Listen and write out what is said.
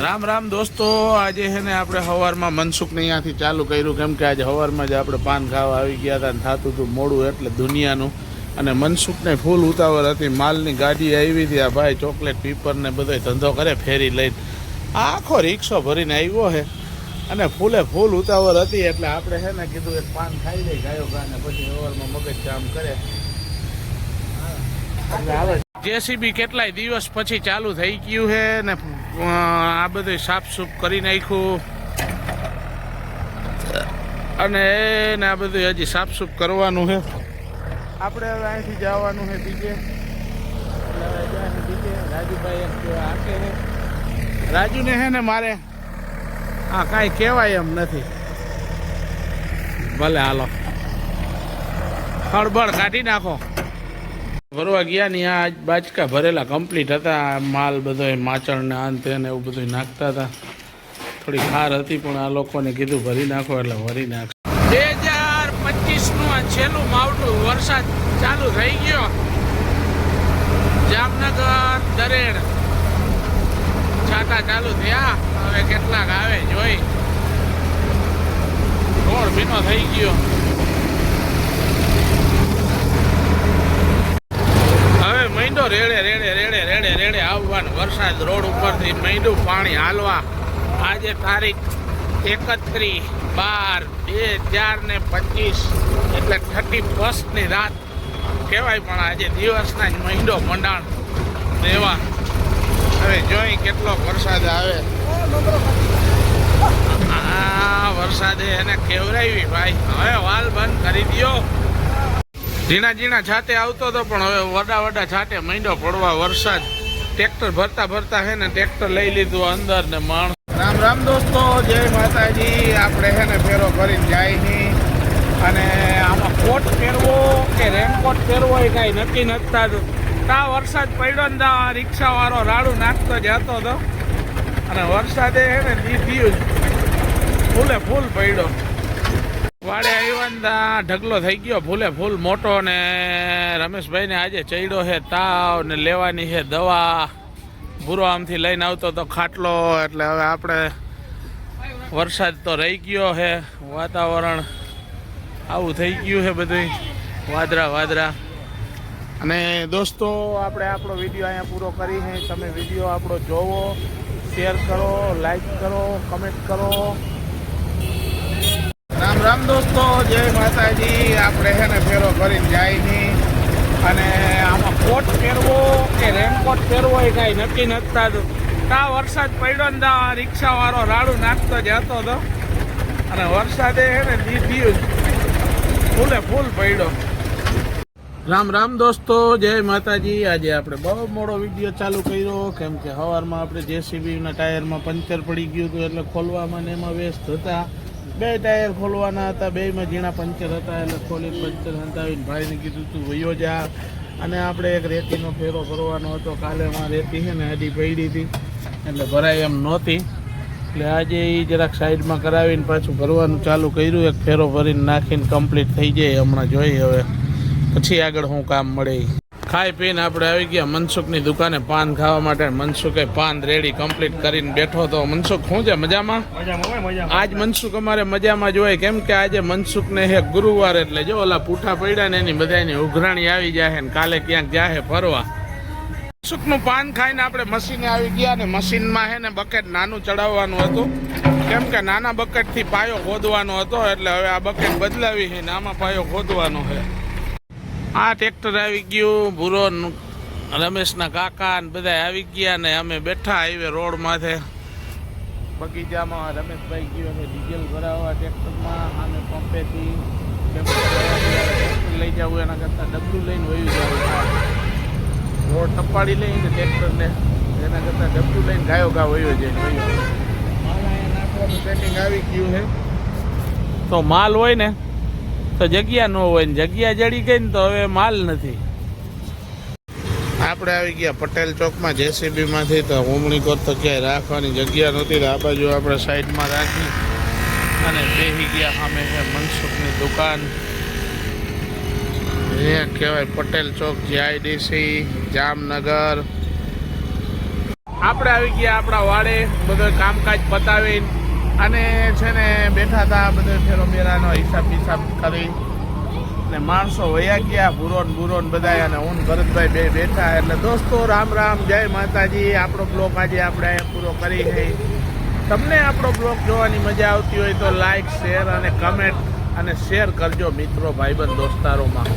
રામ રામ દોસ્તો, આજે છે ને આપણે સવારમાં મનસુખને અહીંયાથી ચાલુ કર્યું, કેમ કે આજે સવારમાં જ આપણે પાન ખાવા આવી ગયા હતા અને થતું હતું મોડું એટલે દુનિયાનું. અને મનસુખને ફૂલ ઉતાવળ હતી, માલની ગાડી આવી હતી. આ ભાઈ ચોકલેટ પીપર ને બધો ધંધો કરે ફેરી લઈને, આખો રિક્ષો ભરીને આવ્યો છે અને ફૂલ ઉતાવળ હતી. એટલે આપણે છે ને કીધું એક પાન ખાઈ લઈ ગાયો ગાને, પછી સવારમાં મગજ કામ કરે. જેસીબી કેટલાય દિવસ પછી ચાલુ થઈ ગયું છે ને આ બધું સાફસૂફ કરી નાખ્યું અને આ બધું હજી સાફસૂફ કરવાનું છે. આપણે હવે અહીંથી જવાનું છે બીજે. રાજુભાઈ આકે રાજુને છે ને મારે હા કાંઈ કહેવાય એમ નથી. ભલે હાલો, ખળબળ કાઢી નાખો. ભરવા ગયા ની આ બાચકા ભરેલા કમ્પ્લીટ હતા. માલ બધો માચણ ને અંતે ને એવું બધું નાખતા હતા. થોડી ખાર હતી પણ આ લોકોને કીધું ભરી નાખો એટલે ભરી નાખો. 2025 નું આ છેલ્લું માવઠું, વરસાદ ચાલુ થઈ ગયો. જામનગર દરેડ છાટા ચાલુ થયા. હવે કેટલાક આવે જોઈ. રોડ ભીનો થઈ ગયો. મહિનો રેડે આવવાનું. વરસાદ રોડ ઉપરથી મહિનું પાણી હાલવા. આજે તારીખ 31/12/2025 એટલે 31 ની રાત કહેવાય, પણ આજે દિવસના જ મહિનો મંડાણ દેવા. હવે જોઈ કેટલો વરસાદ આવે. આ વરસાદે એને કેવરાવી ભાઈ. હવે વાલ બંધ કરી દો. ઝીણા છાતે આવતો હતો પણ હવે વડા છાતે મહિનો પડવા વરસાદ. ટ્રેક્ટર ભરતા હે ને ટ્રેક્ટર લઈ લીધું અંદર ને માણસ. રામ દોસ્તો, જય માતાજી. આપણે હે ને ફેરો કરીને જાય નહીં અને આમાં કોટ પહેરવો કે રેનકોટ પહેરવો એ કાંઈ નક્કી નથી થતું. તા વરસાદ પડ્યો ને તા રિક્ષાવાળો રાડું નાખતો જતો હતો અને વરસાદે હે ને દીધું ફૂલ પડ્યો. વાડે આવ્યા ઢગલો થઈ ગયો ફૂલ મોટો. ને રમેશભાઈ ને આજે ચડ્યો છે તાવ ને લેવાની છે દવા. ભૂરો આમથી લઈને આવતો તો ખાટલો. એટલે હવે આપણે વરસાદ તો રહી ગયો છે. વાતાવરણ આવું થઈ ગયું છે બધું વાદળા. અને દોસ્તો, આપણે આપણો વિડીયો અહીંયા પૂરો કરી છે. તમે વિડીયો આપણો જોવો, શેર કરો, લાઈક કરો, કમેન્ટ કરો. રામ દોસ્તો, જય માતાજી. આપણે છે ને ફેરો કરીને જાય નહીં અને આમાં કોટ પહેરવો કે રેનકોટ પહેરવો એ કાંઈ નક્કી નથી થતું. તા વરસાદ પડ્યો ને તા રિક્ષાવાળો રાડું નાખતો જતો હતો અને વરસાદે છે ને દીધું ફૂલ પડ્યો. રામ દોસ્તો, જય માતાજી. આજે આપણે બહુ મોડો વિડીયો ચાલુ કર્યો, કેમ કે સવારમાં આપણે જેસીબીના ટાયરમાં પંચર પડી ગયું હતું એટલે ખોલવામાં ને એમાં વ્યસ્ત હતા. 2 ટાયર ખોલવાના હતા, 2માં ઝીણા પંચર હતા એટલે ખોલી પંચર હંતાવીને ભાઈને કીધું તું વયો જા. અને આપણે એક રેતીનો ફેરો કરવાનો હતો. કાલે એમાં રેતી છે ને હજી પડી હતી એટલે ભરાય એમ નહોતી. એટલે આજે એ જરાક સાઈડમાં કરાવીને પાછું ભરવાનું ચાલુ કર્યું. એક ફેરો ભરીને નાખીને કમ્પ્લીટ થઈ જાય. હમણાં જોઈએ હવે પછી આગળ શું કામ મળે. ખાઈ પીને આપણે આવી ગયા મનસુખની દુકાને પાન ખાવા માટે. મનસુખે પાન રેડી કમ્પ્લીટ કરીને બેઠો હતો. મનસુખ શું છે, મજામાં? આજ મનસુખ અમારે મજામાં જ હોય, કેમ કે આજે મનસુખને હે ગુરુવાર એટલે જો ઓલા પૂઠા પડ્યા ને એની બધાની ઉઘરાણી આવી જાય ને કાલે ક્યાંક જાહે ફરવા. મનસુખનું પાન ખાઈને આપણે મશીને આવી ગયા ને મશીનમાં હે ને બકેટ નાનું ચડાવવાનું હતું, કેમ કે નાના બકેટથી પાયો ખોદવાનો હતો. એટલે હવે આ બકેટ બદલાવી છે ને આમાં પાયો ખોદવાનો છે. આ ટ્રેક્ટર આવી ગયું. ભૂરો રમેશના કાકા ને બધા આવી ગયા ને અમે બેઠા હાઈવે રોડ માથે બગીચામાં. રમેશભાઈ ગયો છે ડીઝલ ભરાવવા ટ્રેક્ટરમાં. આને પંપેથી લઈ જવું એના કરતાં ડબલું લઈને વયું જવું. રોડ ટપાડી લઈને ટ્રેક્ટરને એના કરતાં ડબલું લઈને ગાયો વયો જાય. માલ અહીંયા નાખવાનું સેટિંગ આવી ગયું છે. તો માલ હોય ને તો જગ્યા ન હોય ને જગ્યા જડી ગઈ ને તો હવે માલ નથી. આપણે આવી ગયા પટેલ ચોકમાં જેસીબીમાંથી. તો ઉમણી કરતો ક્યાંય રાખવાની જગ્યા નહોતી તો આ બાજુ આપણે સાઈડમાં રાખી અને બેસી ગયા. સામે છે મનસુખની દુકાન. અહીંયા કહેવાય પટેલ ચોક, GIDC જામનગર. આપણે આવી ગયા આપણા વાડે, બધું કામકાજ પતાવીને અને છે ને બેઠા હતા બધો ફેરો મેરાનો હિસાબ કરી ને માણસો વયા ગયા, ભૂરોન બધા, અને હું ભરતભાઈ બે બેઠા. એટલે દોસ્તો રામ રામ, જય માતાજી. આપણો બ્લોગ આજે આપણે અહીંયા પૂરો કરી ગઈ. તમને આપણો બ્લોગ જોવાની મજા આવતી હોય તો લાઈક, શેર અને કમેન્ટ અને શેર કરજો મિત્રો, ભાઈબંધ દોસ્તારોમાં.